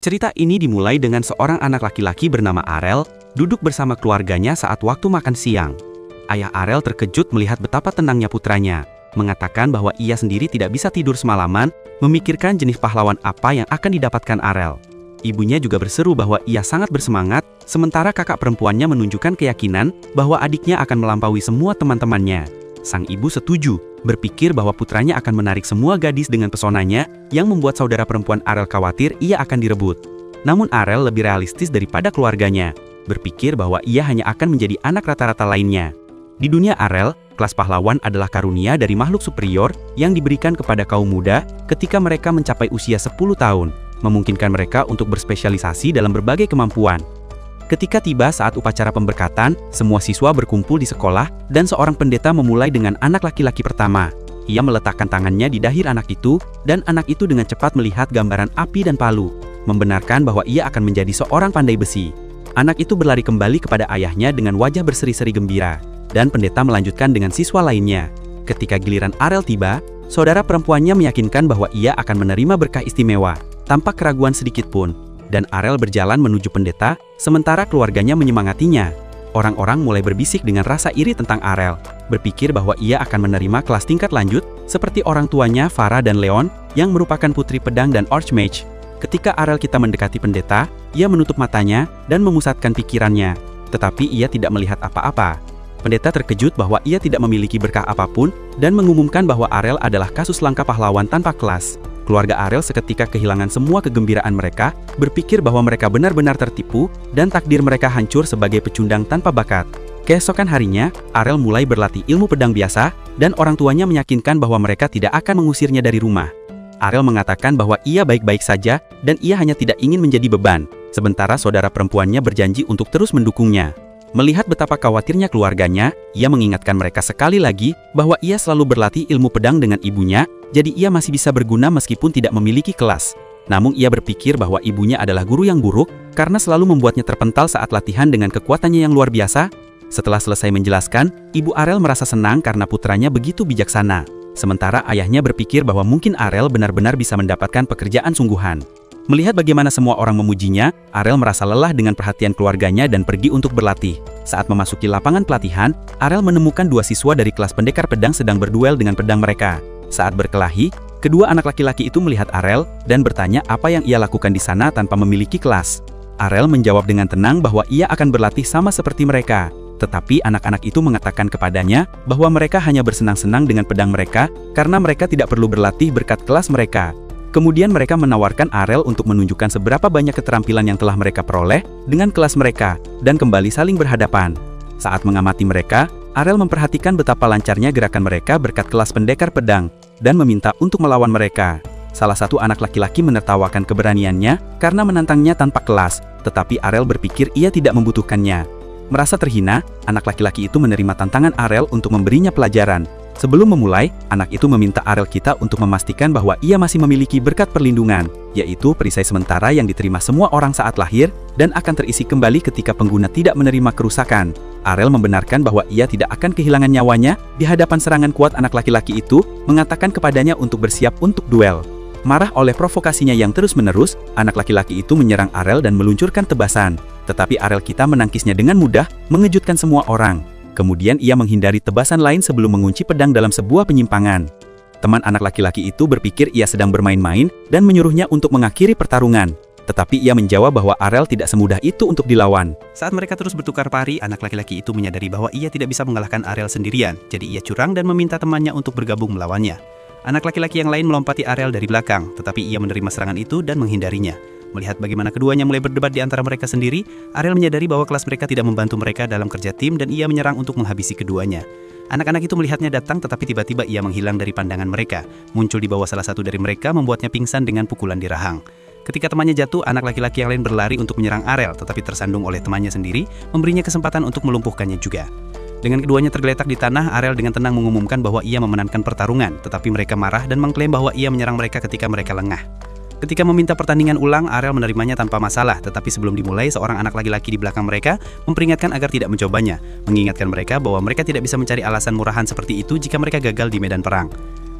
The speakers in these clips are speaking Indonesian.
Cerita ini dimulai dengan seorang anak laki-laki bernama Arel, duduk bersama keluarganya saat waktu makan siang. Ayah Arel terkejut melihat betapa tenangnya putranya, mengatakan bahwa ia sendiri tidak bisa tidur semalaman, memikirkan jenis pahlawan apa yang akan didapatkan Arel. Ibunya juga berseru bahwa ia sangat bersemangat, sementara kakak perempuannya menunjukkan keyakinan bahwa adiknya akan melampaui semua teman-temannya. Sang ibu setuju, berpikir bahwa putranya akan menarik semua gadis dengan pesonanya, yang membuat saudara perempuan Arel khawatir ia akan direbut. Namun Arel lebih realistis daripada keluarganya, berpikir bahwa ia hanya akan menjadi anak rata-rata lainnya. Di dunia Arel, kelas pahlawan adalah karunia dari makhluk superior yang diberikan kepada kaum muda ketika mereka mencapai usia 10 tahun, memungkinkan mereka untuk berspesialisasi dalam berbagai kemampuan. Ketika tiba saat upacara pemberkatan, semua siswa berkumpul di sekolah dan seorang pendeta memulai dengan anak laki-laki pertama. Ia meletakkan tangannya di dahi anak itu, dan anak itu dengan cepat melihat gambaran api dan palu, membenarkan bahwa ia akan menjadi seorang pandai besi. Anak itu berlari kembali kepada ayahnya dengan wajah berseri-seri gembira, dan pendeta melanjutkan dengan siswa lainnya. Ketika giliran Arel tiba, saudara perempuannya meyakinkan bahwa ia akan menerima berkah istimewa, tanpa keraguan sedikit pun. Dan Arel berjalan menuju pendeta, sementara keluarganya menyemangatinya. Orang-orang mulai berbisik dengan rasa iri tentang Arel, berpikir bahwa ia akan menerima kelas tingkat lanjut, seperti orang tuanya Farah dan Leon, yang merupakan putri pedang dan archmage. Ketika Arel kita mendekati pendeta, ia menutup matanya dan memusatkan pikirannya, tetapi ia tidak melihat apa-apa. Pendeta terkejut bahwa ia tidak memiliki berkah apapun, dan mengumumkan bahwa Arel adalah kasus langka pahlawan tanpa kelas. Keluarga Arel seketika kehilangan semua kegembiraan mereka, berpikir bahwa mereka benar-benar tertipu, dan takdir mereka hancur sebagai pecundang tanpa bakat. Keesokan harinya, Arel mulai berlatih ilmu pedang biasa, dan orang tuanya meyakinkan bahwa mereka tidak akan mengusirnya dari rumah. Arel mengatakan bahwa ia baik-baik saja, dan ia hanya tidak ingin menjadi beban, sementara saudara perempuannya berjanji untuk terus mendukungnya. Melihat betapa khawatirnya keluarganya, ia mengingatkan mereka sekali lagi bahwa ia selalu berlatih ilmu pedang dengan ibunya, jadi ia masih bisa berguna meskipun tidak memiliki kelas. Namun ia berpikir bahwa ibunya adalah guru yang buruk, karena selalu membuatnya terpental saat latihan dengan kekuatannya yang luar biasa. Setelah selesai menjelaskan, ibu Arel merasa senang karena putranya begitu bijaksana. Sementara ayahnya berpikir bahwa mungkin Arel benar-benar bisa mendapatkan pekerjaan sungguhan. Melihat bagaimana semua orang memujinya, Arel merasa lelah dengan perhatian keluarganya dan pergi untuk berlatih. Saat memasuki lapangan pelatihan, Arel menemukan dua siswa dari kelas pendekar pedang sedang berduel dengan pedang mereka. Saat berkelahi, kedua anak laki-laki itu melihat Arel dan bertanya apa yang ia lakukan di sana tanpa memiliki kelas. Arel menjawab dengan tenang bahwa ia akan berlatih sama seperti mereka. Tetapi anak-anak itu mengatakan kepadanya bahwa mereka hanya bersenang-senang dengan pedang mereka karena mereka tidak perlu berlatih berkat kelas mereka. Kemudian mereka menawarkan Arel untuk menunjukkan seberapa banyak keterampilan yang telah mereka peroleh dengan kelas mereka, dan kembali saling berhadapan. Saat mengamati mereka, Arel memperhatikan betapa lancarnya gerakan mereka berkat kelas pendekar pedang, dan meminta untuk melawan mereka. Salah satu anak laki-laki menertawakan keberaniannya karena menantangnya tanpa kelas, tetapi Arel berpikir ia tidak membutuhkannya. Merasa terhina, anak laki-laki itu menerima tantangan Arel untuk memberinya pelajaran. Sebelum memulai, anak itu meminta Arel kita untuk memastikan bahwa ia masih memiliki berkat perlindungan, yaitu perisai sementara yang diterima semua orang saat lahir, dan akan terisi kembali ketika pengguna tidak menerima kerusakan. Arel membenarkan bahwa ia tidak akan kehilangan nyawanya di hadapan serangan kuat anak laki-laki itu, mengatakan kepadanya untuk bersiap untuk duel. Marah oleh provokasinya yang terus-menerus, anak laki-laki itu menyerang Arel dan meluncurkan tebasan. Tetapi Arel kita menangkisnya dengan mudah, mengejutkan semua orang. Kemudian ia menghindari tebasan lain sebelum mengunci pedang dalam sebuah penyimpangan. Teman anak laki-laki itu berpikir ia sedang bermain-main dan menyuruhnya untuk mengakhiri pertarungan. Tetapi ia menjawab bahwa Arel tidak semudah itu untuk dilawan. Saat mereka terus bertukar pari, anak laki-laki itu menyadari bahwa ia tidak bisa mengalahkan Arel sendirian. Jadi ia curang dan meminta temannya untuk bergabung melawannya. Anak laki-laki yang lain melompati Arel dari belakang, tetapi ia menerima serangan itu dan menghindarinya. Melihat bagaimana keduanya mulai berdebat di antara mereka sendiri, Arel menyadari bahwa kelas mereka tidak membantu mereka dalam kerja tim dan ia menyerang untuk menghabisi keduanya. Anak-anak itu melihatnya datang tetapi tiba-tiba ia menghilang dari pandangan mereka. Muncul di bawah salah satu dari mereka membuatnya pingsan dengan pukulan di rahang. Ketika temannya jatuh, anak laki-laki yang lain berlari untuk menyerang Arel tetapi tersandung oleh temannya sendiri, memberinya kesempatan untuk melumpuhkannya juga. Dengan keduanya tergeletak di tanah, Arel dengan tenang mengumumkan bahwa ia memenangkan pertarungan, tetapi mereka marah dan mengklaim bahwa ia menyerang mereka ketika mereka lengah. Ketika meminta pertandingan ulang, Arel menerimanya tanpa masalah, tetapi sebelum dimulai, seorang anak laki-laki di belakang mereka memperingatkan agar tidak mencobanya, mengingatkan mereka bahwa mereka tidak bisa mencari alasan murahan seperti itu jika mereka gagal di medan perang.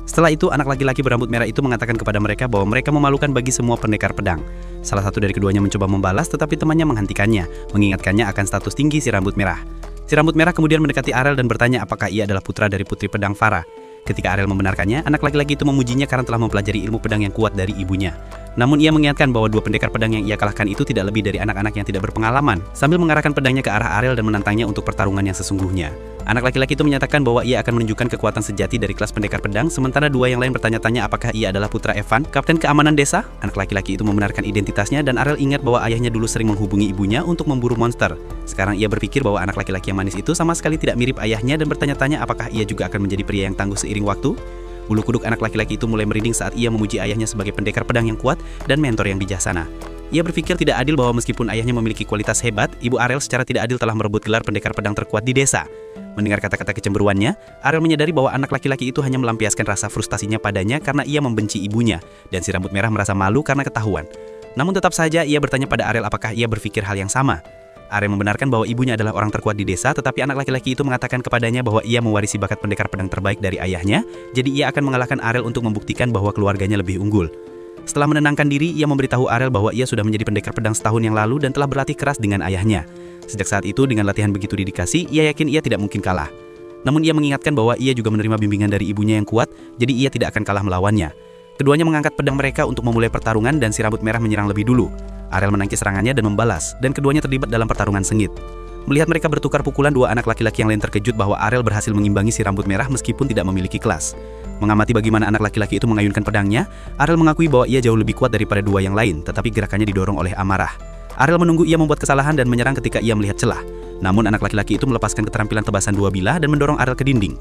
Setelah itu, anak laki-laki berambut merah itu mengatakan kepada mereka bahwa mereka memalukan bagi semua pendekar pedang. Salah satu dari keduanya mencoba membalas, tetapi temannya menghentikannya, mengingatkannya akan status tinggi si rambut merah. Si rambut merah kemudian mendekati Arel dan bertanya apakah ia adalah putra dari putri pedang Farah. Ketika Arel membenarkannya, anak laki-laki itu memujinya karena telah mempelajari ilmu pedang yang kuat dari ibunya. Namun ia mengingatkan bahwa dua pendekar pedang yang ia kalahkan itu tidak lebih dari anak-anak yang tidak berpengalaman, sambil mengarahkan pedangnya ke arah Arel dan menantangnya untuk pertarungan yang sesungguhnya. Anak laki-laki itu menyatakan bahwa ia akan menunjukkan kekuatan sejati dari kelas pendekar pedang, sementara dua yang lain bertanya-tanya apakah ia adalah putra Evan, kapten keamanan desa. Anak laki-laki itu membenarkan identitasnya dan Arel ingat bahwa ayahnya dulu sering menghubungi ibunya untuk memburu monster. Sekarang ia berpikir bahwa anak laki-laki yang manis itu sama sekali tidak mirip ayahnya dan bertanya-tanya apakah ia juga akan menjadi pria yang tangguh seiring waktu. Bulu kuduk anak laki-laki itu mulai merinding saat ia memuji ayahnya sebagai pendekar pedang yang kuat dan mentor yang bijaksana. Ia berpikir tidak adil bahwa meskipun ayahnya memiliki kualitas hebat, ibu Arel secara tidak adil telah merebut gelar pendekar pedang terkuat di desa. Mendengar kata-kata kecemburuannya, Arel menyadari bahwa anak laki-laki itu hanya melampiaskan rasa frustasinya padanya karena ia membenci ibunya, dan si rambut merah merasa malu karena ketahuan. Namun tetap saja ia bertanya pada Arel apakah ia berpikir hal yang sama. Arel membenarkan bahwa ibunya adalah orang terkuat di desa, tetapi anak laki-laki itu mengatakan kepadanya bahwa ia mewarisi bakat pendekar pedang terbaik dari ayahnya, jadi ia akan mengalahkan Arel untuk membuktikan bahwa keluarganya lebih unggul. Setelah menenangkan diri, ia memberitahu Arel bahwa ia sudah menjadi pendekar pedang setahun yang lalu dan telah berlatih keras dengan ayahnya. Sejak saat itu, dengan latihan begitu dedikasi, ia yakin ia tidak mungkin kalah. Namun ia mengingatkan bahwa ia juga menerima bimbingan dari ibunya yang kuat, jadi ia tidak akan kalah melawannya. Keduanya mengangkat pedang mereka untuk memulai pertarungan dan si rambut merah menyerang lebih dulu. Arel menangkis serangannya dan membalas, dan keduanya terlibat dalam pertarungan sengit. Melihat mereka bertukar pukulan, dua anak laki-laki yang lain terkejut bahwa Arel berhasil mengimbangi si rambut merah meskipun tidak memiliki kelas. Mengamati bagaimana anak laki-laki itu mengayunkan pedangnya, Arel mengakui bahwa ia jauh lebih kuat daripada dua yang lain, tetapi gerakannya didorong oleh amarah. Arel menunggu ia membuat kesalahan dan menyerang ketika ia melihat celah. Namun anak laki-laki itu melepaskan keterampilan tebasan dua bilah dan mendorong Arel ke dinding.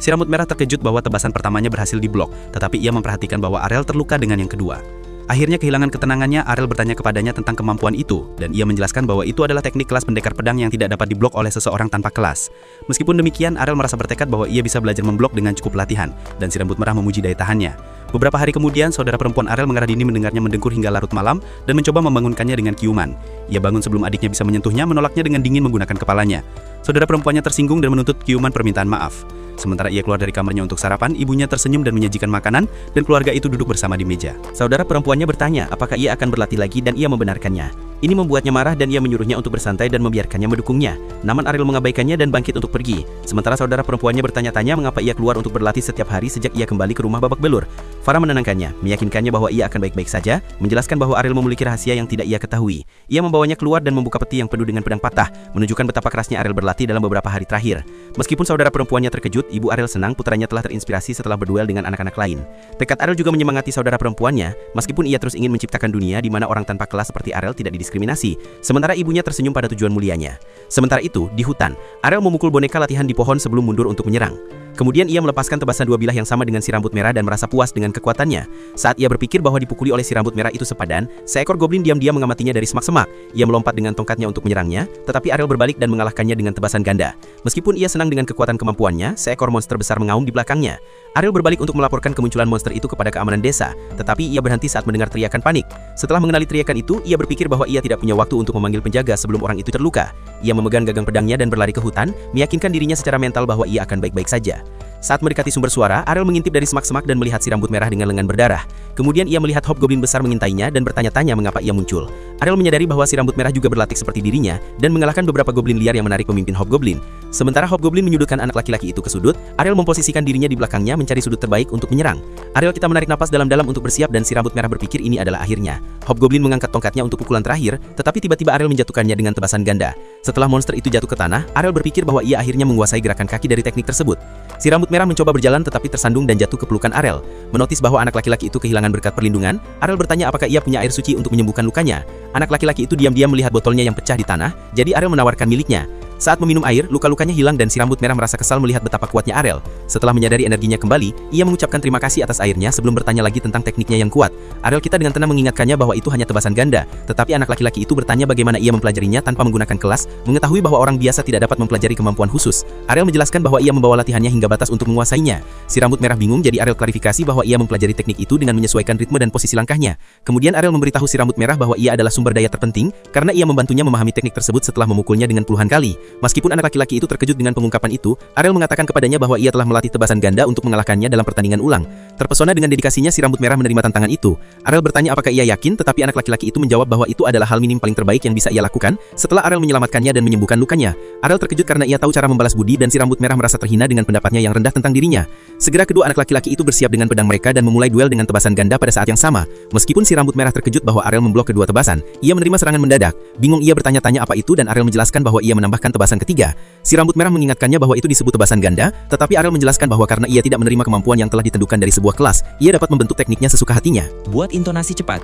Si rambut merah terkejut bahwa tebasan pertamanya berhasil diblok, tetapi ia memperhatikan bahwa Arel terluka dengan yang kedua. Akhirnya kehilangan ketenangannya, Arel bertanya kepadanya tentang kemampuan itu, dan ia menjelaskan bahwa itu adalah teknik kelas pendekar pedang yang tidak dapat diblok oleh seseorang tanpa kelas. Meskipun demikian, Arel merasa bertekad bahwa ia bisa belajar memblok dengan cukup latihan, dan si rambut merah memuji daya tahannya. Beberapa hari kemudian, saudara perempuan Arel mengarah dini mendengarnya mendengkur hingga larut malam dan mencoba membangunkannya dengan ciuman. Ia bangun sebelum adiknya bisa menyentuhnya, menolaknya dengan dingin menggunakan kepalanya. Saudara perempuannya tersinggung dan menuntut ciuman permintaan maaf. Sementara ia keluar dari kamarnya untuk sarapan, ibunya tersenyum dan menyajikan makanan, dan keluarga itu duduk bersama di meja. Saudara perempuannya bertanya apakah ia akan berlatih lagi dan ia membenarkannya. Ini membuatnya marah dan ia menyuruhnya untuk bersantai dan membiarkannya mendukungnya. Namun Arel mengabaikannya dan bangkit untuk pergi. Sementara saudara perempuannya bertanya-tanya mengapa ia keluar untuk berlatih setiap hari sejak ia kembali ke rumah babak belur. Farah menenangkannya, meyakinkannya bahwa ia akan baik-baik saja, menjelaskan bahwa Arel memiliki rahasia yang tidak ia ketahui. Ia membawanya keluar dan membuka peti yang penuh dengan pedang patah, menunjukkan betapa kerasnya Arel berlatih dalam beberapa hari terakhir. Meskipun saudara perempuannya terkejut, ibu Arel senang putranya telah terinspirasi setelah berduel dengan anak-anak lain. Tekad Arel juga menyemangati saudara perempuannya, meskipun ia terus ingin menciptakan dunia di mana orang tanpa kelas seperti Arel tidak didiskriminasi. Sementara ibunya tersenyum pada tujuan mulianya. Sementara itu, di hutan, Arel memukul boneka latihan di pohon sebelum mundur untuk menyerang. Kemudian ia melepaskan tebasan dua bilah yang sama dengan si rambut merah dan merasa puas dengan kekuatannya. Saat ia berpikir bahwa dipukuli oleh si rambut merah itu sepadan, seekor goblin diam-diam mengamatinya dari semak-semak. Ia melompat dengan tongkatnya untuk menyerangnya, tetapi Arel berbalik dan mengalahkannya dengan tebasan ganda. Meskipun ia senang dengan kekuatan kemampuannya, seekor monster besar mengaum di belakangnya. Arel berbalik untuk melaporkan kemunculan monster itu kepada keamanan desa, tetapi ia berhenti saat mendengar teriakan panik. Setelah mengenali teriakan itu, ia berpikir bahwa ia tidak punya waktu untuk memanggil penjaga sebelum orang itu terluka. Ia memegang gagang pedangnya dan berlari ke hutan, meyakinkan dirinya secara mental bahwa ia akan baik-baik saja. Saat mendekati sumber suara, Arel mengintip dari semak-semak dan melihat si rambut merah dengan lengan berdarah. Kemudian ia melihat hobgoblin besar mengintainya dan bertanya-tanya mengapa ia muncul. Arel menyadari bahwa si rambut merah juga berlatih seperti dirinya dan mengalahkan beberapa goblin liar yang menarik pemimpin hobgoblin. Sementara hobgoblin menyudutkan anak laki-laki itu ke sudut, Arel memposisikan dirinya di belakangnya mencari sudut terbaik untuk menyerang. Arel kita menarik napas dalam-dalam untuk bersiap dan si rambut merah berpikir ini adalah akhirnya. Hobgoblin mengangkat tongkatnya untuk pukulan terakhir, tetapi tiba-tiba Arel menjatuhkannya dengan tebasan ganda. Setelah monster itu jatuh ke tanah, Arel berpikir bahwa ia akhirnya menguasai gerakan kaki dari teknik tersebut. Si rambut merah mencoba berjalan tetapi tersandung dan jatuh ke pelukan Arel. Menotis bahwa anak laki-laki itu kehilangan berkat perlindungan, Arel bertanya apakah ia punya air suci untuk menyembuhkan lukanya. Anak laki-laki itu diam-diam melihat botolnya yang pecah di tanah, jadi Arel menawarkan miliknya. Saat meminum air, luka-lukanya hilang dan si rambut merah merasa kesal melihat betapa kuatnya Arel. Setelah menyadari energinya kembali, ia mengucapkan terima kasih atas airnya sebelum bertanya lagi tentang tekniknya yang kuat. Arel kita dengan tenang mengingatkannya bahwa itu hanya tebasan ganda, tetapi anak laki-laki itu bertanya bagaimana ia mempelajarinya tanpa menggunakan kelas, mengetahui bahwa orang biasa tidak dapat mempelajari kemampuan khusus. Arel menjelaskan bahwa ia membawa latihannya hingga batas untuk menguasainya. Si rambut merah bingung jadi Arel klarifikasi bahwa ia mempelajari teknik itu dengan menyesuaikan ritme dan posisi langkahnya. Kemudian Arel memberitahu si rambut merah bahwa ia adalah sumber daya terpenting karena ia membantunya memahami teknik tersebut setelah memukulnya dengan puluhan kali. Meskipun anak laki-laki itu terkejut dengan pengungkapan itu, Arel mengatakan kepadanya bahwa ia telah melatih tebasan ganda untuk mengalahkannya dalam pertandingan ulang. Terpesona dengan dedikasinya, si rambut merah menerima tantangan itu. Arel bertanya apakah ia yakin, tetapi anak laki-laki itu menjawab bahwa itu adalah hal minim paling terbaik yang bisa ia lakukan. Setelah Arel menyelamatkannya dan menyembuhkan lukanya, Arel terkejut karena ia tahu cara membalas budi dan si rambut merah merasa terhina dengan pendapatnya yang rendah tentang dirinya. Segera kedua anak laki-laki itu bersiap dengan pedang mereka dan memulai duel dengan tebasan ganda pada saat yang sama. Meskipun si rambut merah terkejut bahwa Arel memblok kedua tebasan, ia menerima serangan mendadak. Bingung, ia bertanya-tanya apa itu dan Arel menjelaskan bahwa ia menambahkan tebasan ketiga. Si rambut merah mengingatkannya bahwa itu disebut tebasan ganda, tetapi Arel menjelaskan bahwa karena ia tidak menerima kemampuan yang telah ditentukan dari sebuah kelas, ia dapat membentuk tekniknya sesuka hatinya. Buat intonasi cepat.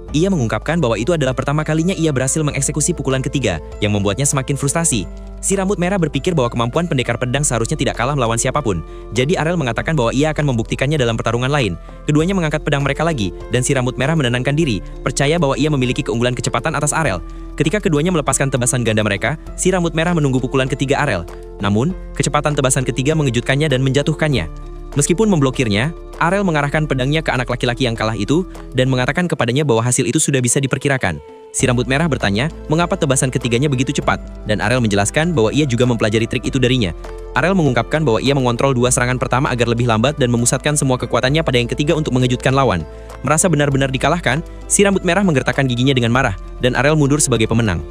Ia mengungkapkan bahwa itu adalah pertama kalinya ia berhasil mengeksekusi pukulan ketiga, yang membuatnya semakin frustasi. Si rambut merah berpikir bahwa kemampuan pendekar pedang seharusnya tidak kalah melawan siapapun. Jadi Arel mengatakan bahwa ia akan membuktikannya dalam pertarungan lain. Keduanya mengangkat pedang mereka lagi, dan si rambut merah menenangkan diri, percaya bahwa ia memiliki keunggulan kecepatan atas Arel. Ketika keduanya melepaskan tebasan ganda mereka, si rambut merah menunggu pukulan ketiga Arel. Namun, kecepatan tebasan ketiga mengejutkannya dan menjatuhkannya. Meskipun memblokirnya, Arel mengarahkan pedangnya ke anak laki-laki yang kalah itu dan mengatakan kepadanya bahwa hasil itu sudah bisa diperkirakan. Si rambut merah bertanya, mengapa tebasan ketiganya begitu cepat, dan Arel menjelaskan bahwa ia juga mempelajari trik itu darinya. Arel mengungkapkan bahwa ia mengontrol dua serangan pertama agar lebih lambat dan memusatkan semua kekuatannya pada yang ketiga untuk mengejutkan lawan. Merasa benar-benar dikalahkan, si rambut merah menggertakkan giginya dengan marah, dan Arel mundur sebagai pemenang.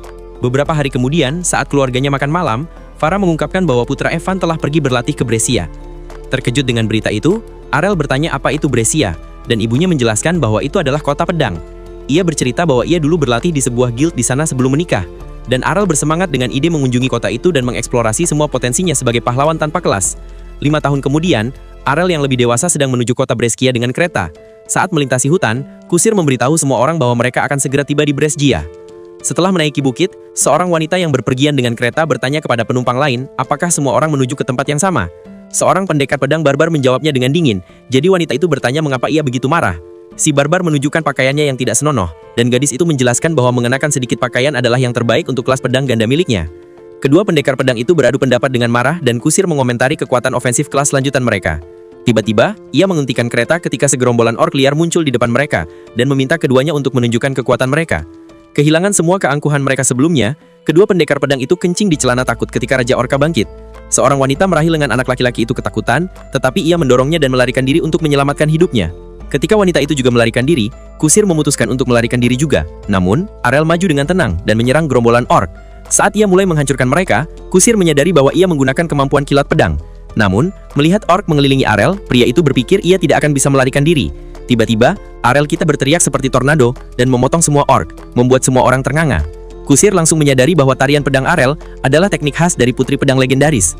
Beberapa hari kemudian, saat keluarganya makan malam, Farah mengungkapkan bahwa putra Evan telah pergi berlatih ke Brescia. Terkejut dengan berita itu, Arel bertanya apa itu Brescia, dan ibunya menjelaskan bahwa itu adalah kota pedang. Ia bercerita bahwa ia dulu berlatih di sebuah guild di sana sebelum menikah, dan Arel bersemangat dengan ide mengunjungi kota itu dan mengeksplorasi semua potensinya sebagai pahlawan tanpa kelas. 5 tahun kemudian, Arel yang lebih dewasa sedang menuju kota Brescia dengan kereta. Saat melintasi hutan, kusir memberitahu semua orang bahwa mereka akan segera tiba di Brescia. Setelah menaiki bukit, seorang wanita yang berpergian dengan kereta bertanya kepada penumpang lain, apakah semua orang menuju ke tempat yang sama. Seorang pendekar pedang barbar menjawabnya dengan dingin, jadi wanita itu bertanya mengapa ia begitu marah. Si barbar menunjukkan pakaiannya yang tidak senonoh, dan gadis itu menjelaskan bahwa mengenakan sedikit pakaian adalah yang terbaik untuk kelas pedang ganda miliknya. Kedua pendekar pedang itu beradu pendapat dengan marah dan kusir mengomentari kekuatan ofensif kelas lanjutan mereka. Tiba-tiba, ia menghentikan kereta ketika segerombolan ork liar muncul di depan mereka, dan meminta keduanya untuk menunjukkan kekuatan mereka. Kehilangan semua keangkuhan mereka sebelumnya, kedua pendekar pedang itu kencing di celana takut ketika Raja Orka bangkit. Seorang wanita meraih lengan anak laki-laki itu ketakutan, tetapi ia mendorongnya dan melarikan diri untuk menyelamatkan hidupnya. Ketika wanita itu juga melarikan diri, kusir memutuskan untuk melarikan diri juga. Namun, Arel maju dengan tenang dan menyerang gerombolan ork. Saat ia mulai menghancurkan mereka, kusir menyadari bahwa ia menggunakan kemampuan kilat pedang. Namun, melihat ork mengelilingi Arel, pria itu berpikir ia tidak akan bisa melarikan diri. Tiba-tiba, Arel kita berteriak seperti tornado dan memotong semua ork, membuat semua orang ternganga. Kusir langsung menyadari bahwa tarian pedang Arel adalah teknik khas dari putri pedang legendaris.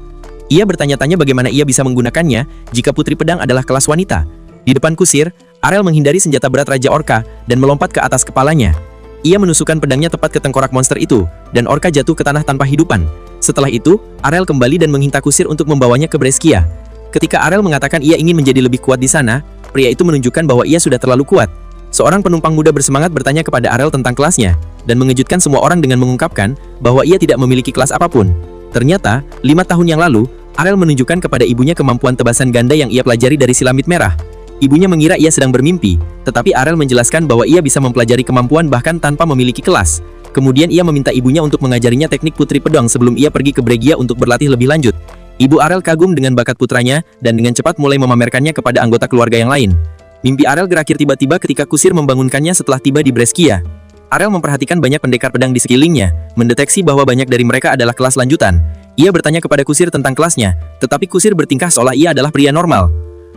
Ia bertanya-tanya bagaimana ia bisa menggunakannya jika putri pedang adalah kelas wanita. Di depan kusir, Arel menghindari senjata berat Raja Orka dan melompat ke atas kepalanya. Ia menusukkan pedangnya tepat ke tengkorak monster itu, dan Orka jatuh ke tanah tanpa hidupan. Setelah itu, Arel kembali dan menghinta kusir untuk membawanya ke Brescia. Ketika Arel mengatakan ia ingin menjadi lebih kuat di sana, pria itu menunjukkan bahwa ia sudah terlalu kuat. Seorang penumpang muda bersemangat bertanya kepada Arel tentang kelasnya, dan mengejutkan semua orang dengan mengungkapkan bahwa ia tidak memiliki kelas apapun. Ternyata, 5 tahun yang lalu, Arel menunjukkan kepada ibunya kemampuan tebasan ganda yang ia pelajari dari Silamit Merah. Ibunya mengira ia sedang bermimpi, tetapi Arel menjelaskan bahwa ia bisa mempelajari kemampuan bahkan tanpa memiliki kelas. Kemudian ia meminta ibunya untuk mengajarinya teknik putri pedang sebelum ia pergi ke Brescia untuk berlatih lebih lanjut. Ibu Arel kagum dengan bakat putranya, dan dengan cepat mulai memamerkannya kepada anggota keluarga yang lain. Mimpi Arel berakhir tiba-tiba ketika kusir membangunkannya setelah tiba di Brescia. Arel memperhatikan banyak pendekar pedang di sekelilingnya, mendeteksi bahwa banyak dari mereka adalah kelas lanjutan. Ia bertanya kepada kusir tentang kelasnya, tetapi kusir bertingkah seolah ia adalah pria normal.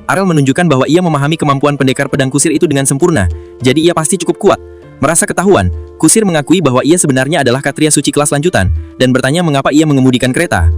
Arel menunjukkan bahwa ia memahami kemampuan pendekar pedang kusir itu dengan sempurna, jadi ia pasti cukup kuat. Merasa ketahuan, kusir mengakui bahwa ia sebenarnya adalah Ksatria suci kelas lanjutan, dan bertanya mengapa ia mengemudikan kereta.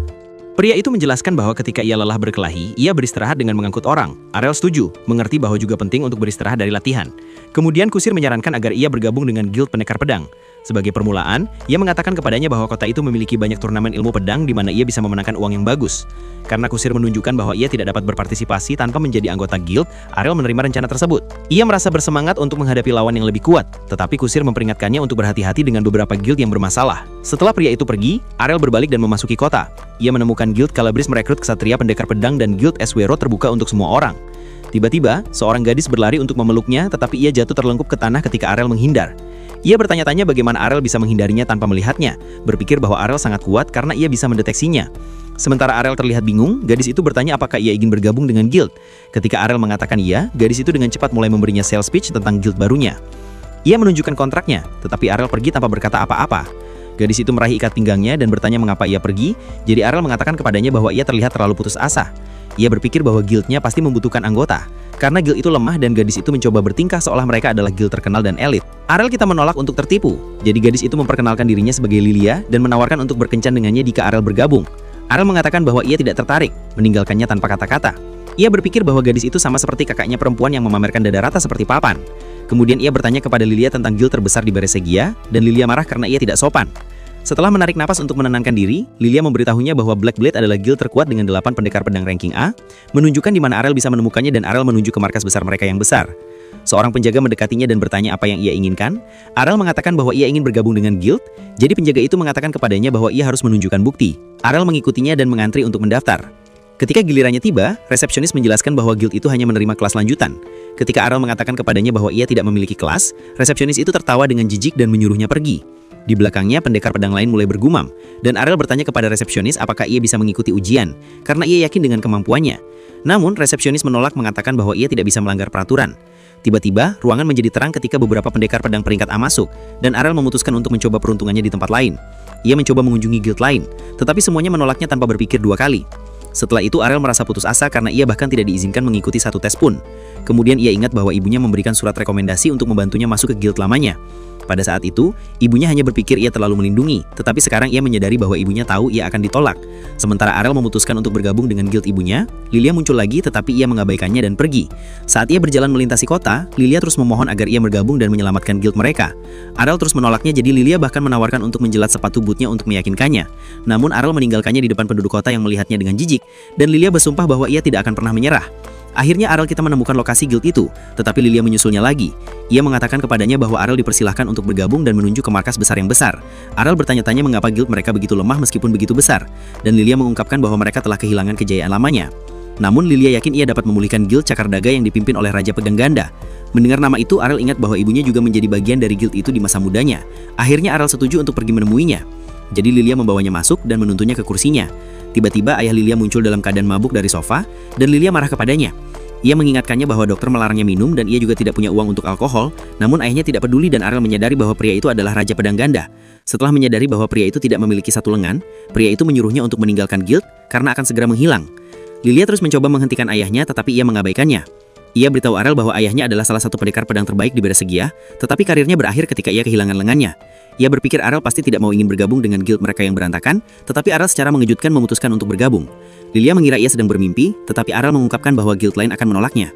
Pria itu menjelaskan bahwa ketika ia lelah berkelahi, ia beristirahat dengan mengangkut orang. Arel setuju, mengerti bahwa juga penting untuk beristirahat dari latihan. Kemudian kusir menyarankan agar ia bergabung dengan guild pendekar pedang. Sebagai permulaan, ia mengatakan kepadanya bahwa kota itu memiliki banyak turnamen ilmu pedang di mana ia bisa memenangkan uang yang bagus. Karena kusir menunjukkan bahwa ia tidak dapat berpartisipasi tanpa menjadi anggota guild, Arel menerima rencana tersebut. Ia merasa bersemangat untuk menghadapi lawan yang lebih kuat, tetapi kusir memperingatkannya untuk berhati-hati dengan beberapa guild yang bermasalah. Setelah pria itu pergi, Arel berbalik dan memasuki kota. Ia menemukan guild Calabris merekrut ksatria pendekar pedang dan guild Eswero terbuka untuk semua orang. Tiba-tiba, seorang gadis berlari untuk memeluknya, tetapi ia jatuh terlengkup ke tanah ketika Arel menghindar. Ia bertanya-tanya bagaimana Arel bisa menghindarinya tanpa melihatnya, berpikir bahwa Arel sangat kuat karena ia bisa mendeteksinya. Sementara Arel terlihat bingung, gadis itu bertanya apakah ia ingin bergabung dengan guild. Ketika Arel mengatakan iya, gadis itu dengan cepat mulai memberinya sales pitch tentang guild barunya. Ia menunjukkan kontraknya, tetapi Arel pergi tanpa berkata apa-apa. Gadis itu meraih ikat pinggangnya dan bertanya mengapa ia pergi, jadi Arel mengatakan kepadanya bahwa ia terlihat terlalu putus asa. Ia berpikir bahwa guildnya pasti membutuhkan anggota, karena guild itu lemah dan gadis itu mencoba bertingkah seolah mereka adalah guild terkenal dan elit. Arel kita menolak untuk tertipu, jadi gadis itu memperkenalkan dirinya sebagai Lilia dan menawarkan untuk berkencan dengannya jika Arel bergabung. Arel mengatakan bahwa ia tidak tertarik, meninggalkannya tanpa kata-kata. Ia berpikir bahwa gadis itu sama seperti kakaknya perempuan yang memamerkan dada rata seperti papan. Kemudian ia bertanya kepada Lilia tentang guild terbesar di Beresegia, dan Lilia marah karena ia tidak sopan. Setelah menarik napas untuk menenangkan diri, Lilia memberitahunya bahwa Black Blade adalah guild terkuat dengan 8 pendekar pedang ranking A, menunjukkan di mana Arel bisa menemukannya dan Arel menuju ke markas besar mereka yang besar. Seorang penjaga mendekatinya dan bertanya apa yang ia inginkan. Arel mengatakan bahwa ia ingin bergabung dengan guild, jadi penjaga itu mengatakan kepadanya bahwa ia harus menunjukkan bukti. Arel mengikutinya dan mengantri untuk mendaftar. Ketika gilirannya tiba, resepsionis menjelaskan bahwa guild itu hanya menerima kelas lanjutan. Ketika Arel mengatakan kepadanya bahwa ia tidak memiliki kelas, resepsionis itu tertawa dengan jijik dan menyuruhnya pergi. Di belakangnya, pendekar pedang lain mulai bergumam, dan Arel bertanya kepada resepsionis apakah ia bisa mengikuti ujian, karena ia yakin dengan kemampuannya. Namun, resepsionis menolak mengatakan bahwa ia tidak bisa melanggar peraturan. Tiba-tiba, ruangan menjadi terang ketika beberapa pendekar pedang peringkat A masuk, dan Arel memutuskan untuk mencoba peruntungannya di tempat lain. Ia mencoba mengunjungi guild lain, tetapi semuanya menolaknya tanpa berpikir 2 kali. Setelah itu Arel merasa putus asa karena ia bahkan tidak diizinkan mengikuti satu tes pun. Kemudian ia ingat bahwa ibunya memberikan surat rekomendasi untuk membantunya masuk ke guild lamanya. Pada saat itu, ibunya hanya berpikir ia terlalu melindungi, tetapi sekarang ia menyadari bahwa ibunya tahu ia akan ditolak. Sementara Arel memutuskan untuk bergabung dengan guild ibunya, Lilia muncul lagi tetapi ia mengabaikannya dan pergi. Saat ia berjalan melintasi kota, Lilia terus memohon agar ia bergabung dan menyelamatkan guild mereka. Arel terus menolaknya, jadi Lilia bahkan menawarkan untuk menjelat sepatu bootnya untuk meyakinkannya. Namun Arel meninggalkannya di depan penduduk kota yang melihatnya dengan jijik, dan Lilia bersumpah bahwa ia tidak akan pernah menyerah. Akhirnya Arel kita menemukan lokasi guild itu, tetapi Lilia menyusulnya lagi. Ia mengatakan kepadanya bahwa Arel dipersilahkan untuk bergabung dan menuju ke markas besar yang besar. Arel bertanya-tanya mengapa guild mereka begitu lemah meskipun begitu besar, dan Lilia mengungkapkan bahwa mereka telah kehilangan kejayaan lamanya. Namun Lilia yakin ia dapat memulihkan guild Cakar Daga yang dipimpin oleh Raja Pedang Ganda. Mendengar nama itu, Arel ingat bahwa ibunya juga menjadi bagian dari guild itu di masa mudanya. Akhirnya Arel setuju untuk pergi menemuinya. Jadi Lilia membawanya masuk dan menuntunnya ke kursinya. Tiba-tiba ayah Lilia muncul dalam keadaan mabuk dari sofa, dan Lilia marah kepadanya. Ia mengingatkannya bahwa dokter melarangnya minum dan ia juga tidak punya uang untuk alkohol, namun ayahnya tidak peduli dan Arel menyadari bahwa pria itu adalah Raja Pedang Ganda. Setelah menyadari bahwa pria itu tidak memiliki satu lengan, pria itu menyuruhnya untuk meninggalkan guild karena akan segera menghilang. Lilia terus mencoba menghentikan ayahnya tetapi ia mengabaikannya. Ia beritahu Arel bahwa ayahnya adalah salah satu pendekar pedang terbaik di Beresegia, tetapi karirnya berakhir ketika ia kehilangan lengannya. Ia berpikir Arel pasti tidak mau ingin bergabung dengan guild mereka yang berantakan, tetapi Arel secara mengejutkan memutuskan untuk bergabung. Lilia mengira ia sedang bermimpi, tetapi Arel mengungkapkan bahwa guild lain akan menolaknya.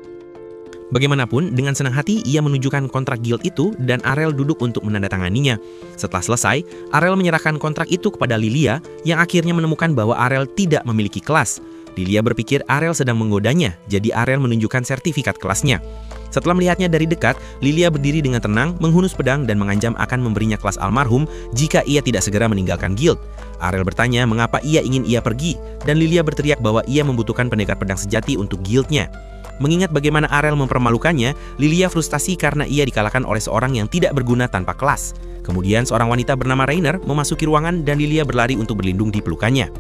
Bagaimanapun, dengan senang hati ia menunjukkan kontrak guild itu dan Arel duduk untuk menandatanganinya. Setelah selesai, Arel menyerahkan kontrak itu kepada Lilia yang akhirnya menemukan bahwa Arel tidak memiliki kelas. Lilia berpikir Arel sedang menggodanya, jadi Arel menunjukkan sertifikat kelasnya. Setelah melihatnya dari dekat, Lilia berdiri dengan tenang, menghunus pedang dan mengancam akan memberinya kelas almarhum jika ia tidak segera meninggalkan guild. Arel bertanya mengapa ia ingin ia pergi, dan Lilia berteriak bahwa ia membutuhkan pendekar pedang sejati untuk guildnya. Mengingat bagaimana Arel mempermalukannya, Lilia frustasi karena ia dikalahkan oleh seorang yang tidak berguna tanpa kelas. Kemudian seorang wanita bernama Rainer memasuki ruangan dan Lilia berlari untuk berlindung di pelukannya.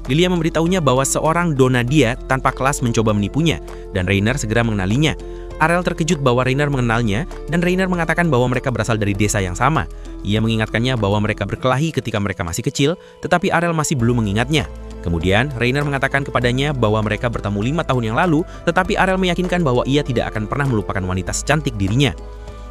Lilia memberitahunya bahwa seorang Donadia tanpa kelas mencoba menipunya, dan Rainer segera mengenalinya. Arel terkejut bahwa Rainer mengenalnya, dan Rainer mengatakan bahwa mereka berasal dari desa yang sama. Ia mengingatkannya bahwa mereka berkelahi ketika mereka masih kecil, tetapi Arel masih belum mengingatnya. Kemudian, Rainer mengatakan kepadanya bahwa mereka bertemu 5 tahun yang lalu, tetapi Arel meyakinkan bahwa ia tidak akan pernah melupakan wanita secantik dirinya.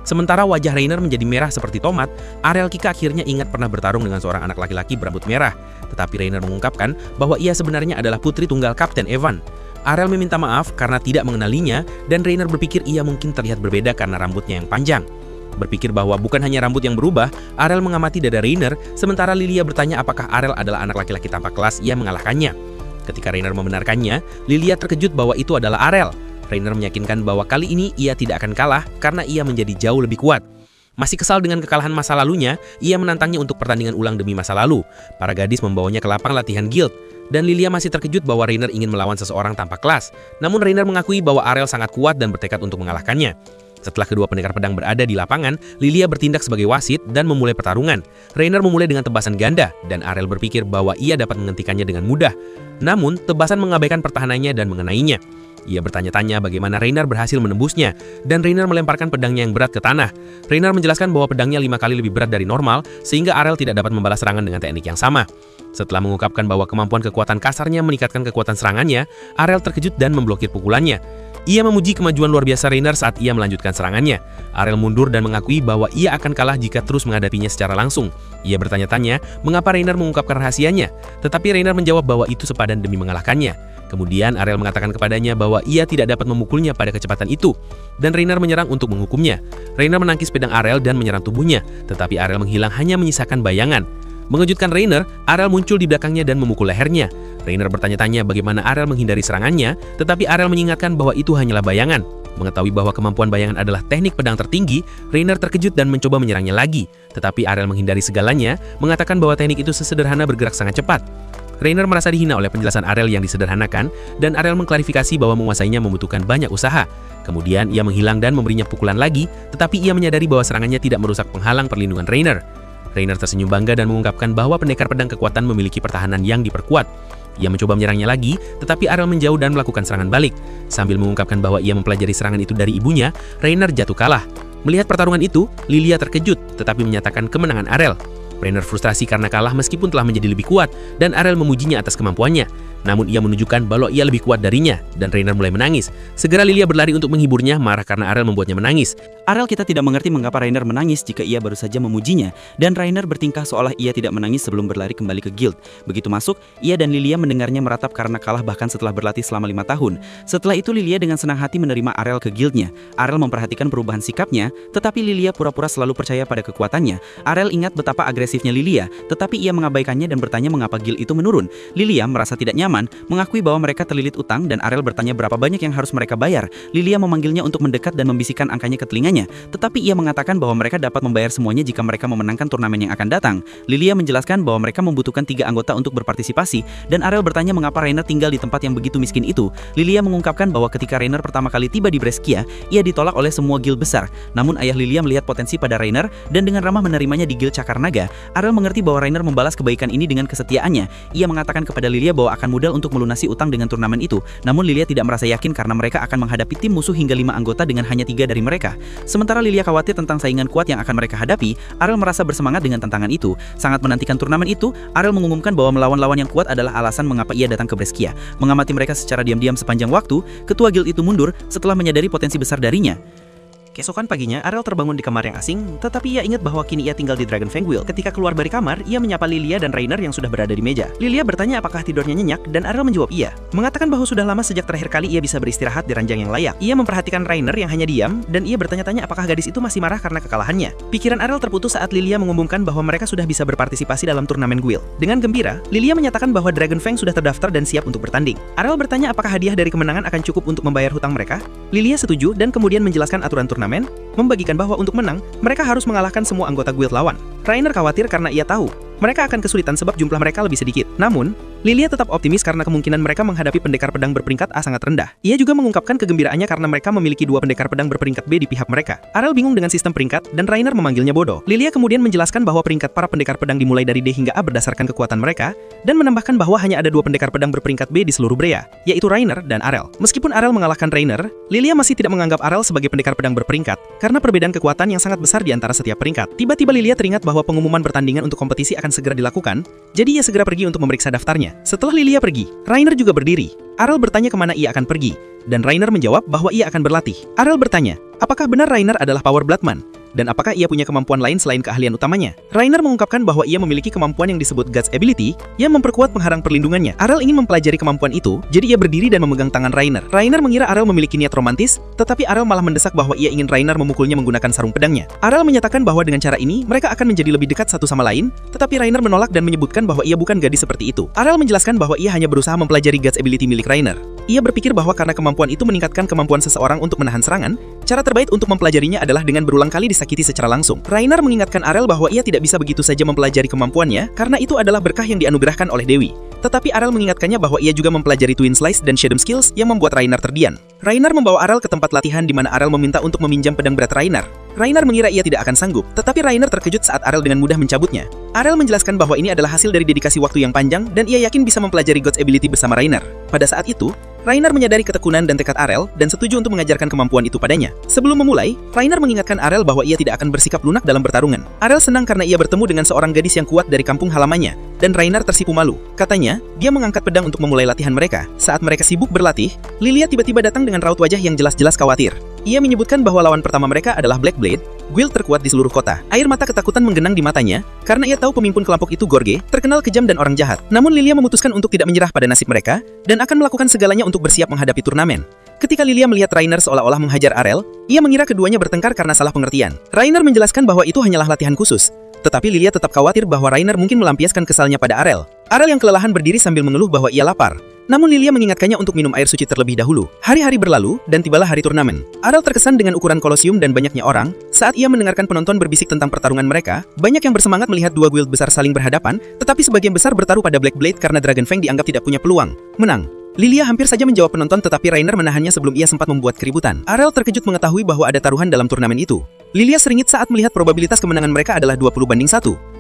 Sementara wajah Rainer menjadi merah seperti tomat, Arel Kika akhirnya ingat pernah bertarung dengan seorang anak laki-laki berambut merah. Tetapi Rainer mengungkapkan bahwa ia sebenarnya adalah putri tunggal Kapten Evan. Arel meminta maaf karena tidak mengenalinya, dan Rainer berpikir ia mungkin terlihat berbeda karena rambutnya yang panjang. Berpikir bahwa bukan hanya rambut yang berubah, Arel mengamati dada Rainer, sementara Lilia bertanya apakah Arel adalah anak laki-laki tanpa kelas yang mengalahkannya. Ketika Rainer membenarkannya, Lilia terkejut bahwa itu adalah Arel. Rainer meyakinkan bahwa kali ini ia tidak akan kalah karena ia menjadi jauh lebih kuat. Masih kesal dengan kekalahan masa lalunya, ia menantangnya untuk pertandingan ulang demi masa lalu. Para gadis membawanya ke lapang latihan guild, dan Lilia masih terkejut bahwa Rainer ingin melawan seseorang tanpa kelas. Namun Rainer mengakui bahwa Arel sangat kuat dan bertekad untuk mengalahkannya. Setelah kedua pendekar pedang berada di lapangan, Lilia bertindak sebagai wasit dan memulai pertarungan. Rainer memulai dengan tebasan ganda, dan Arel berpikir bahwa ia dapat menghentikannya dengan mudah. Namun, tebasan mengabaikan pertahanannya dan mengenainya. Ia bertanya-tanya bagaimana Rainer berhasil menembusnya, dan Rainer melemparkan pedangnya yang berat ke tanah. Rainer menjelaskan bahwa pedangnya 5 kali lebih berat dari normal, sehingga Arel tidak dapat membalas serangan dengan teknik yang sama. Setelah mengungkapkan bahwa kemampuan kekuatan kasarnya meningkatkan kekuatan serangannya, Arel terkejut dan memblokir pukulannya. Ia memuji kemajuan luar biasa Rainer saat ia melanjutkan serangannya. Arel mundur dan mengakui bahwa ia akan kalah jika terus menghadapinya secara langsung. Ia bertanya-tanya mengapa Rainer mengungkapkan rahasianya, tetapi Rainer menjawab bahwa itu sepadan demi mengalahkannya. Kemudian Arel mengatakan kepadanya bahwa ia tidak dapat memukulnya pada kecepatan itu, dan Rainer menyerang untuk menghukumnya. Rainer menangkis pedang Arel dan menyerang tubuhnya, tetapi Arel menghilang hanya menyisakan bayangan. Mengejutkan Rainer, Arel muncul di belakangnya dan memukul lehernya. Rainer bertanya-tanya bagaimana Arel menghindari serangannya, tetapi Arel mengingatkan bahwa itu hanyalah bayangan. Mengetahui bahwa kemampuan bayangan adalah teknik pedang tertinggi, Rainer terkejut dan mencoba menyerangnya lagi. Tetapi Arel menghindari segalanya, mengatakan bahwa teknik itu sesederhana bergerak sangat cepat. Rainer merasa dihina oleh penjelasan Arel yang disederhanakan, dan Arel mengklarifikasi bahwa menguasainya membutuhkan banyak usaha. Kemudian ia menghilang dan memberinya pukulan lagi, tetapi ia menyadari bahwa serangannya tidak merusak penghalang perlindungan Rainer. Rainer tersenyum bangga dan mengungkapkan bahwa pendekar pedang kekuatan memiliki pertahanan yang diperkuat. Ia mencoba menyerangnya lagi, tetapi Arel menjauh dan melakukan serangan balik. Sambil mengungkapkan bahwa ia mempelajari serangan itu dari ibunya, Rainer jatuh kalah. Melihat pertarungan itu, Lilia terkejut, tetapi menyatakan kemenangan Arel. Rainer frustrasi karena kalah meskipun telah menjadi lebih kuat, dan Arel memujinya atas kemampuannya. Namun ia menunjukkan bahwa ia lebih kuat darinya, dan Rainer mulai menangis. Segera Lilia berlari untuk menghiburnya, marah karena Arel membuatnya menangis. Arel kita tidak mengerti mengapa Rainer menangis jika ia baru saja memujinya, dan Rainer bertingkah seolah ia tidak menangis sebelum berlari kembali ke guild. Begitu masuk, ia dan Lilia mendengarnya meratap karena kalah bahkan setelah berlatih selama 5 tahun. Setelah itu Lilia dengan senang hati menerima Arel ke guildnya. Arel memperhatikan perubahan sikapnya, tetapi Lilia pura-pura selalu percaya pada kekuatannya. Arel ingat betapa agresifnya Lilia, tetapi ia mengabaikannya dan bertanya mengapa guild itu menurun. Lilia merasa tidak nyaman, mengakui bahwa mereka terlilit utang, dan Arel bertanya berapa banyak yang harus mereka bayar. Lilia memanggilnya untuk mendekat dan membisikkan angkanya ke telinganya. Tetapi ia mengatakan bahwa mereka dapat membayar semuanya jika mereka memenangkan turnamen yang akan datang. Lilia menjelaskan bahwa mereka membutuhkan 3 anggota untuk berpartisipasi, dan Arel bertanya mengapa Rainer tinggal di tempat yang begitu miskin itu. Lilia mengungkapkan bahwa ketika Rainer pertama kali tiba di Brescia, ia ditolak oleh semua guild besar. Namun ayah Lilia melihat potensi pada Rainer, dan dengan ramah menerimanya di guild Cakar Naga. Arel mengerti bahwa Rainer membalas kebaikan ini dengan kesetiaannya. Ia mengatakan kepada Lilia bahwa akan mudah untuk melunasi utang dengan turnamen itu. Namun Lilia tidak merasa yakin karena mereka akan menghadapi tim musuh hingga 5 anggota dengan hanya 3 dari mereka. Sementara Lilia khawatir tentang saingan kuat yang akan mereka hadapi, Arel merasa bersemangat dengan tantangan itu. Sangat menantikan turnamen itu, Arel mengumumkan bahwa melawan lawan yang kuat adalah alasan mengapa ia datang ke Brescia. Mengamati mereka secara diam-diam sepanjang waktu, ketua guild itu mundur setelah menyadari potensi besar darinya. Keesokan paginya, Arel terbangun di kamar yang asing, tetapi ia ingat bahwa kini ia tinggal di Dragonfang Guild. Ketika keluar dari kamar, ia menyapa Lilia dan Rainer yang sudah berada di meja. Lilia bertanya apakah tidurnya nyenyak, dan Arel menjawab iya, mengatakan bahwa sudah lama sejak terakhir kali ia bisa beristirahat di ranjang yang layak. Ia memperhatikan Rainer yang hanya diam, dan ia bertanya-tanya apakah gadis itu masih marah karena kekalahannya. Pikiran Arel terputus saat Lilia mengumumkan bahwa mereka sudah bisa berpartisipasi dalam turnamen guild. Dengan gembira, Lilia menyatakan bahwa Dragonfang sudah terdaftar dan siap untuk bertanding. Arel bertanya apakah hadiah dari kemenangan akan cukup untuk membayar hutang mereka. Lilia setuju dan kemudian menjelaskan aturan turnamen, membagikan bahwa untuk menang, mereka harus mengalahkan semua anggota guild lawan. Rainer khawatir karena ia tahu mereka akan kesulitan sebab jumlah mereka lebih sedikit. Namun, Lilia tetap optimis karena kemungkinan mereka menghadapi pendekar pedang berperingkat A sangat rendah. Ia juga mengungkapkan kegembiraannya karena mereka memiliki 2 pendekar pedang berperingkat B di pihak mereka. Arel bingung dengan sistem peringkat, dan Rainer memanggilnya bodoh. Lilia kemudian menjelaskan bahwa peringkat para pendekar pedang dimulai dari D hingga A berdasarkan kekuatan mereka, dan menambahkan bahwa hanya ada 2 pendekar pedang berperingkat B di seluruh Brea, yaitu Rainer dan Arel. Meskipun Arel mengalahkan Rainer, Lilia masih tidak menganggap Arel sebagai pendekar pedang berperingkat, karena perbedaan kekuatan yang sangat besar di antara setiap peringkat. Tiba-tiba Lilia teringat bahwa pengumuman pertandingan untuk kompetisi akan segera dilakukan, jadi ia segera pergi untuk memeriksa daftarnya. Setelah Lilia pergi, Rainer juga berdiri. Arel bertanya kemana ia akan pergi, dan Rainer menjawab bahwa ia akan berlatih. Arel bertanya, apakah benar Rainer adalah Power Bloodman? Dan apakah ia punya kemampuan lain selain keahlian utamanya? Rainer mengungkapkan bahwa ia memiliki kemampuan yang disebut God's Ability, yang memperkuat pengharang perlindungannya. Arel ingin mempelajari kemampuan itu, jadi ia berdiri dan memegang tangan Rainer. Rainer mengira Arel memiliki niat romantis, tetapi Arel malah mendesak bahwa ia ingin Rainer memukulnya menggunakan sarung pedangnya. Arel menyatakan bahwa dengan cara ini, mereka akan menjadi lebih dekat satu sama lain, tetapi Rainer menolak dan menyebutkan bahwa ia bukan gadis seperti itu. Arel menjelaskan bahwa ia hanya berusaha mempelajari God's Ability milik Rainer. Ia berpikir bahwa karena kemampuan itu meningkatkan kemampuan seseorang untuk menahan serangan, cara terbaik untuk mempelajarinya adalah dengan berulang kali disakiti secara langsung. Rainer mengingatkan Arel bahwa ia tidak bisa begitu saja mempelajari kemampuannya, karena itu adalah berkah yang dianugerahkan oleh Dewi. Tetapi Arel mengingatkannya bahwa ia juga mempelajari Twin Slice dan Shadow Skills yang membuat Rainer terdiam. Rainer membawa Arel ke tempat latihan di mana Arel meminta untuk meminjam pedang berat Rainer. Rainer mengira ia tidak akan sanggup, tetapi Rainer terkejut saat Arel dengan mudah mencabutnya. Arel menjelaskan bahwa ini adalah hasil dari dedikasi waktu yang panjang dan ia yakin bisa mempelajari God's Ability bersama Rainer. Pada saat itu, Rainer menyadari ketekunan dan tekad Arel dan setuju untuk mengajarkan kemampuan itu padanya. Sebelum memulai, Rainer mengingatkan Arel bahwa ia tidak akan bersikap lunak dalam pertarungan. Arel senang karena ia bertemu dengan seorang gadis yang kuat dari kampung halamannya, dan Rainer tersipu malu. Katanya, dia mengangkat pedang untuk memulai latihan mereka. Saat mereka sibuk berlatih, Lilia tiba-tiba datang dengan raut wajah yang jelas-jelas khawatir. Ia menyebutkan bahwa lawan pertama mereka adalah Black Blade, guild terkuat di seluruh kota. Air mata ketakutan menggenang di matanya, karena ia tahu pemimpin kelompok itu Gorge, terkenal kejam dan orang jahat. Namun Lilia memutuskan untuk tidak menyerah pada nasib mereka, dan akan melakukan segalanya untuk bersiap menghadapi turnamen. Ketika Lilia melihat Rainer seolah-olah menghajar Arel, ia mengira keduanya bertengkar karena salah pengertian. Rainer menjelaskan bahwa itu hanyalah latihan khusus, tetapi Lilia tetap khawatir bahwa Rainer mungkin melampiaskan kesalnya pada Arel. Arel yang kelelahan berdiri sambil mengeluh bahwa ia lapar. Namun Lilia mengingatkannya untuk minum air suci terlebih dahulu. Hari-hari berlalu, dan tibalah hari turnamen. Arel terkesan dengan ukuran kolosium dan banyaknya orang. Saat ia mendengarkan penonton berbisik tentang pertarungan mereka, banyak yang bersemangat melihat dua guild besar saling berhadapan, tetapi sebagian besar bertaruh pada Black Blade karena Dragon Fang dianggap tidak punya peluang menang. Lilia hampir saja menjawab penonton, tetapi Rainer menahannya sebelum ia sempat membuat keributan. Arel terkejut mengetahui bahwa ada taruhan dalam turnamen itu. Lilia seringit saat melihat probabilitas kemenangan mereka adalah 20-1,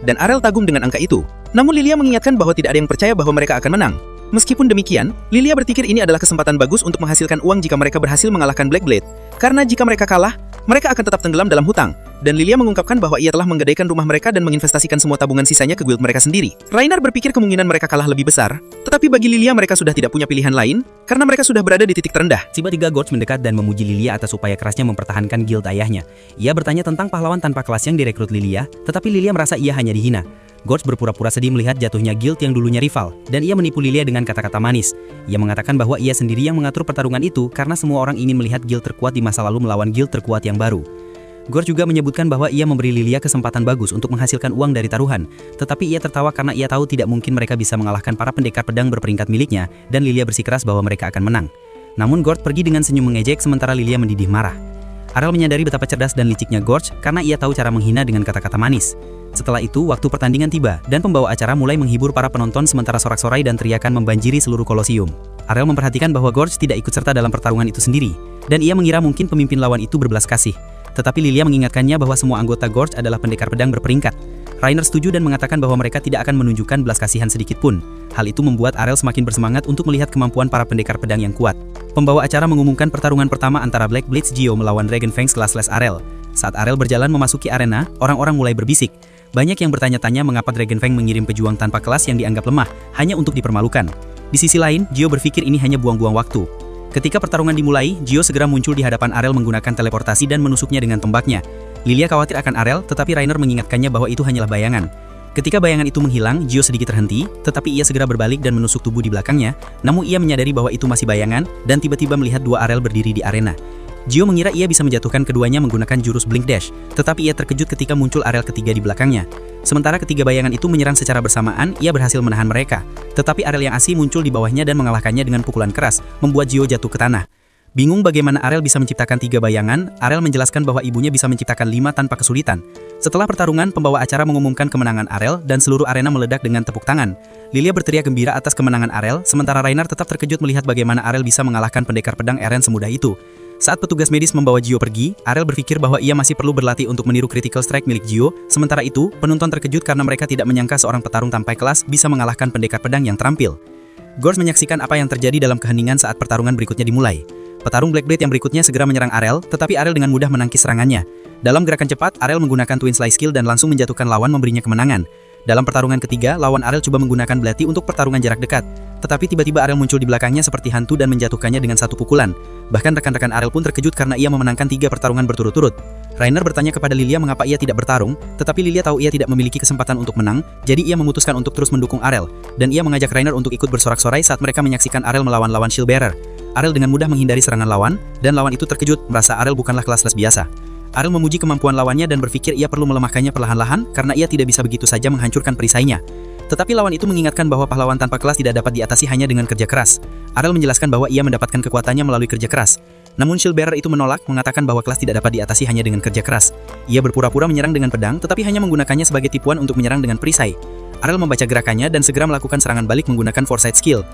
dan Arel kagum dengan angka itu. Namun Lilia mengingatkan bahwa tidak ada yang percaya bahwa mereka akan menang. Meskipun demikian, Lilia berpikir ini adalah kesempatan bagus untuk menghasilkan uang jika mereka berhasil mengalahkan Black Blade. Karena jika mereka kalah, mereka akan tetap tenggelam dalam hutang. Dan Lilia mengungkapkan bahwa ia telah menggadaikan rumah mereka dan menginvestasikan semua tabungan sisanya ke guild mereka sendiri. Rainer berpikir kemungkinan mereka kalah lebih besar, tetapi bagi Lilia mereka sudah tidak punya pilihan lain, karena mereka sudah berada di titik terendah. Tiba-tiba Gorge mendekat dan memuji Lilia atas upaya kerasnya mempertahankan guild ayahnya. Ia bertanya tentang pahlawan tanpa kelas yang direkrut Lilia, tetapi Lilia merasa ia hanya dihina. Gorge berpura-pura sedih melihat jatuhnya guild yang dulunya rival, dan ia menipu Lilia dengan kata-kata manis. Ia mengatakan bahwa ia sendiri yang mengatur pertarungan itu karena semua orang ingin melihat guild terkuat di masa lalu melawan guild terkuat yang baru. Gorge juga menyebutkan bahwa ia memberi Lilia kesempatan bagus untuk menghasilkan uang dari taruhan, tetapi ia tertawa karena ia tahu tidak mungkin mereka bisa mengalahkan para pendekar pedang berperingkat miliknya, dan Lilia bersikeras bahwa mereka akan menang. Namun Gorge pergi dengan senyum mengejek sementara Lilia mendidih marah. Arel menyadari betapa cerdas dan liciknya Gorge karena ia tahu cara menghina dengan kata-kata manis. Setelah itu, waktu pertandingan tiba, dan pembawa acara mulai menghibur para penonton sementara sorak-sorai dan teriakan membanjiri seluruh kolosium. Arel memperhatikan bahwa Gorge tidak ikut serta dalam pertarungan itu sendiri, dan ia mengira mungkin pemimpin lawan itu berbelas kasih. Tetapi Lilia mengingatkannya bahwa semua anggota Gorge adalah pendekar pedang berperingkat. Rainer setuju dan mengatakan bahwa mereka tidak akan menunjukkan belas kasihan sedikit pun. Hal itu membuat Arel semakin bersemangat untuk melihat kemampuan para pendekar pedang yang kuat. Pembawa acara mengumumkan pertarungan pertama antara Black Blades Gio melawan Dragon Fangs kelas Arel. Saat Arel berjalan memasuki arena, orang-orang mulai berbisik. Banyak yang bertanya-tanya mengapa Dragon Fang mengirim pejuang tanpa kelas yang dianggap lemah, hanya untuk dipermalukan. Di sisi lain, Gio berpikir ini hanya buang-buang waktu. Ketika pertarungan dimulai, Gio segera muncul di hadapan Arel menggunakan teleportasi dan menusuknya dengan tombaknya. Lilia khawatir akan Arel, tetapi Rainer mengingatkannya bahwa itu hanyalah bayangan. Ketika bayangan itu menghilang, Gio sedikit terhenti, tetapi ia segera berbalik dan menusuk tubuh di belakangnya, namun ia menyadari bahwa itu masih bayangan, dan tiba-tiba melihat dua Arel berdiri di arena. Gio mengira ia bisa menjatuhkan keduanya menggunakan jurus Blink Dash, tetapi ia terkejut ketika muncul Arel ketiga di belakangnya. Sementara ketiga bayangan itu menyerang secara bersamaan, ia berhasil menahan mereka. Tetapi Arel yang asli muncul di bawahnya dan mengalahkannya dengan pukulan keras, membuat Gio jatuh ke tanah. Bingung bagaimana Arel bisa menciptakan 3 bayangan, Arel menjelaskan bahwa ibunya bisa menciptakan 5 tanpa kesulitan. Setelah pertarungan, pembawa acara mengumumkan kemenangan Arel dan seluruh arena meledak dengan tepuk tangan. Lilia berteriak gembira atas kemenangan Arel, sementara Rainer tetap terkejut melihat bagaimana Arel bisa mengalahkan pendekar pedang Eren semudah itu. Saat petugas medis membawa Gio pergi, Arel berpikir bahwa ia masih perlu berlatih untuk meniru critical strike milik Gio. Sementara itu, penonton terkejut karena mereka tidak menyangka seorang petarung tanpa kelas bisa mengalahkan pendekar pedang yang terampil. Gorge menyaksikan apa yang terjadi dalam keheningan saat pertarungan berikutnya dimulai. Petarung Black Blade yang berikutnya segera menyerang Arel, tetapi Arel dengan mudah menangkis serangannya. Dalam gerakan cepat, Arel menggunakan Twin Slice skill dan langsung menjatuhkan lawan memberinya kemenangan. Dalam pertarungan ketiga, lawan Arel coba menggunakan Bloody untuk pertarungan jarak dekat. Tetapi tiba-tiba Arel muncul di belakangnya seperti hantu dan menjatuhkannya dengan satu pukulan. Bahkan rekan-rekan Arel pun terkejut karena ia memenangkan 3 pertarungan berturut-turut. Rainer bertanya kepada Lilia mengapa ia tidak bertarung, tetapi Lilia tahu ia tidak memiliki kesempatan untuk menang, jadi ia memutuskan untuk terus mendukung Arel. Dan ia mengajak Rainer untuk ikut bersorak-sorai saat mereka menyaksikan Arel melawan lawan Shieldbearer. Arel dengan mudah menghindari serangan lawan, dan lawan itu terkejut merasa Arel bukanlah kelas-kelas biasa. Arel memuji kemampuan lawannya dan berpikir ia perlu melemahkannya perlahan-lahan karena ia tidak bisa begitu saja menghancurkan perisainya. Tetapi lawan itu mengingatkan bahwa pahlawan tanpa kelas tidak dapat diatasi hanya dengan kerja keras. Arel menjelaskan bahwa ia mendapatkan kekuatannya melalui kerja keras. Namun Shieldbearer itu menolak, mengatakan bahwa kelas tidak dapat diatasi hanya dengan kerja keras. Ia berpura-pura menyerang dengan pedang, tetapi hanya menggunakannya sebagai tipuan untuk menyerang dengan perisai. Arel membaca gerakannya dan segera melakukan serangan balik menggunakan foresight skill.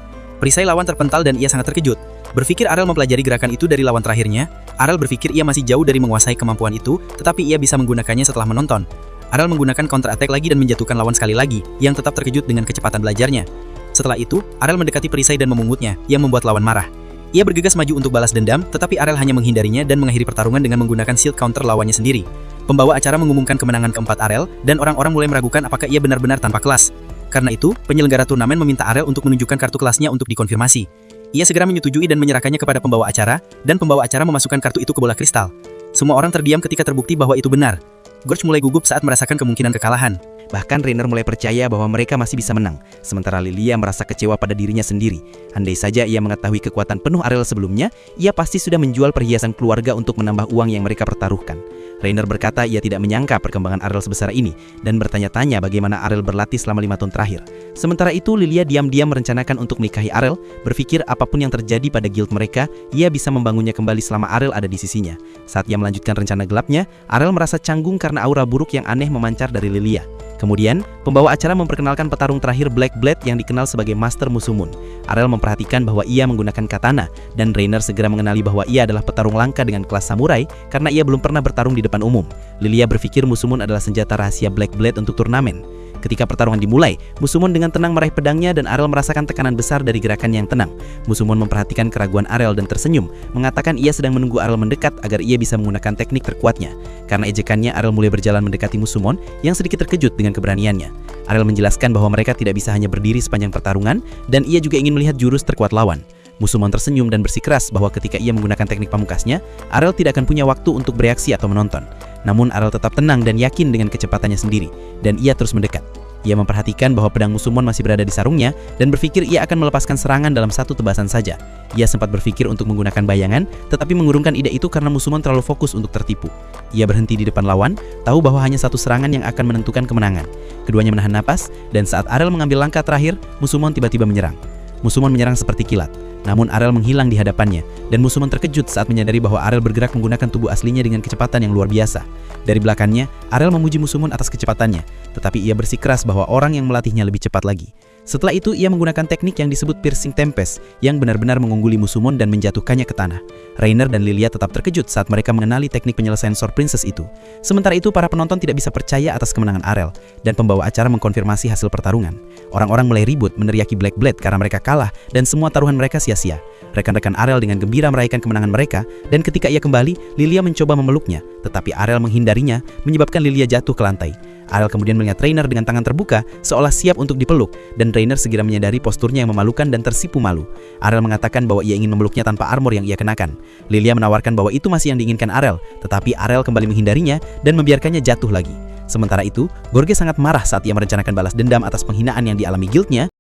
Perisai lawan terpental dan ia sangat terkejut. Berpikir Arel mempelajari gerakan itu dari lawan terakhirnya, Arel berpikir ia masih jauh dari menguasai kemampuan itu, tetapi ia bisa menggunakannya setelah menonton. Arel menggunakan counter attack lagi dan menjatuhkan lawan sekali lagi, yang tetap terkejut dengan kecepatan belajarnya. Setelah itu, Arel mendekati perisai dan memungutnya, yang membuat lawan marah. Ia bergegas maju untuk balas dendam, tetapi Arel hanya menghindarinya dan mengakhiri pertarungan dengan menggunakan shield counter lawannya sendiri. Pembawa acara mengumumkan kemenangan keempat Arel, dan orang-orang mulai meragukan apakah ia benar-benar tanpa kelas. Karena itu, penyelenggara turnamen meminta Arel untuk menunjukkan kartu kelasnya untuk dikonfirmasi. Ia segera menyetujui dan menyerahkannya kepada pembawa acara, dan pembawa acara memasukkan kartu itu ke bola kristal. Semua orang terdiam ketika terbukti bahwa itu benar. Gorge mulai gugup saat merasakan kemungkinan kekalahan. Bahkan Rainer mulai percaya bahwa mereka masih bisa menang, sementara Lilia merasa kecewa pada dirinya sendiri. Andai saja ia mengetahui kekuatan penuh Arel sebelumnya, ia pasti sudah menjual perhiasan keluarga untuk menambah uang yang mereka pertaruhkan. Rainer berkata ia tidak menyangka perkembangan Arel sebesar ini, dan bertanya-tanya bagaimana Arel berlatih selama 5 tahun terakhir. Sementara itu, Lilia diam-diam merencanakan untuk menikahi Arel, berpikir apapun yang terjadi pada guild mereka, ia bisa membangunnya kembali selama Arel ada di sisinya. Saat ia melanjutkan rencana gelapnya, Arel merasa canggung karena aura buruk yang aneh memancar dari Lilia. Kemudian, pembawa acara memperkenalkan petarung terakhir Black Blade yang dikenal sebagai Master Musumun. Arel memperhatikan bahwa ia menggunakan katana, dan Rainer segera mengenali bahwa ia adalah petarung langka dengan kelas samurai karena ia belum pernah bertarung di depan umum. Lilia berpikir Musumun adalah senjata rahasia Black Blade untuk turnamen. Ketika pertarungan dimulai, Musumun dengan tenang meraih pedangnya dan Arel merasakan tekanan besar dari gerakan yang tenang. Musumun memperhatikan keraguan Arel dan tersenyum, mengatakan ia sedang menunggu Arel mendekat agar ia bisa menggunakan teknik terkuatnya. Karena ejekannya, Arel mulai berjalan mendekati Musumun yang sedikit terkejut dengan keberaniannya. Arel menjelaskan bahwa mereka tidak bisa hanya berdiri sepanjang pertarungan dan ia juga ingin melihat jurus terkuat lawan. Musumun tersenyum dan bersikeras bahwa ketika ia menggunakan teknik pamungkasnya, Arel tidak akan punya waktu untuk bereaksi atau menonton. Namun Arel tetap tenang dan yakin dengan kecepatannya sendiri, dan ia terus mendekat. Ia memperhatikan bahwa pedang Musumun masih berada di sarungnya dan berpikir ia akan melepaskan serangan dalam satu tebasan saja. Ia sempat berpikir untuk menggunakan bayangan, tetapi mengurungkan ide itu karena Musumun terlalu fokus untuk tertipu. Ia berhenti di depan lawan, tahu bahwa hanya satu serangan yang akan menentukan kemenangan. Keduanya menahan napas, dan saat Arel mengambil langkah terakhir, Musumun tiba-tiba menyerang. Musumun menyerang seperti kilat. Namun Arel menghilang di hadapannya, dan Musumun terkejut saat menyadari bahwa Arel bergerak menggunakan tubuh aslinya dengan kecepatan yang luar biasa. Dari belakangnya, Arel memuji Musumun atas kecepatannya, tetapi ia bersikeras bahwa orang yang melatihnya lebih cepat lagi. Setelah itu, ia menggunakan teknik yang disebut Piercing Tempest, yang benar-benar mengungguli Musumun dan menjatuhkannya ke tanah. Rainer dan Lilia tetap terkejut saat mereka mengenali teknik penyelesaian Sword Princess itu. Sementara itu, para penonton tidak bisa percaya atas kemenangan Arel, dan pembawa acara mengkonfirmasi hasil pertarungan. Orang-orang mulai ribut meneriaki Black Blade karena mereka kalah, dan semua taruhan mereka sia-sia. Rekan-rekan Arel dengan gembira merayakan kemenangan mereka, dan ketika ia kembali, Lilia mencoba memeluknya, tetapi Arel menghindarinya, menyebabkan Lilia jatuh ke lantai. Arel kemudian melihat Rainer dengan tangan terbuka, seolah siap untuk dipeluk, dan Rainer segera menyadari posturnya yang memalukan dan tersipu malu. Arel mengatakan bahwa ia ingin memeluknya tanpa armor yang ia kenakan. Lilia menawarkan bahwa itu masih yang diinginkan Arel, tetapi Arel kembali menghindarinya dan membiarkannya jatuh lagi. Sementara itu, Gorge sangat marah saat ia merencanakan balas dendam atas penghinaan yang dialami guildnya,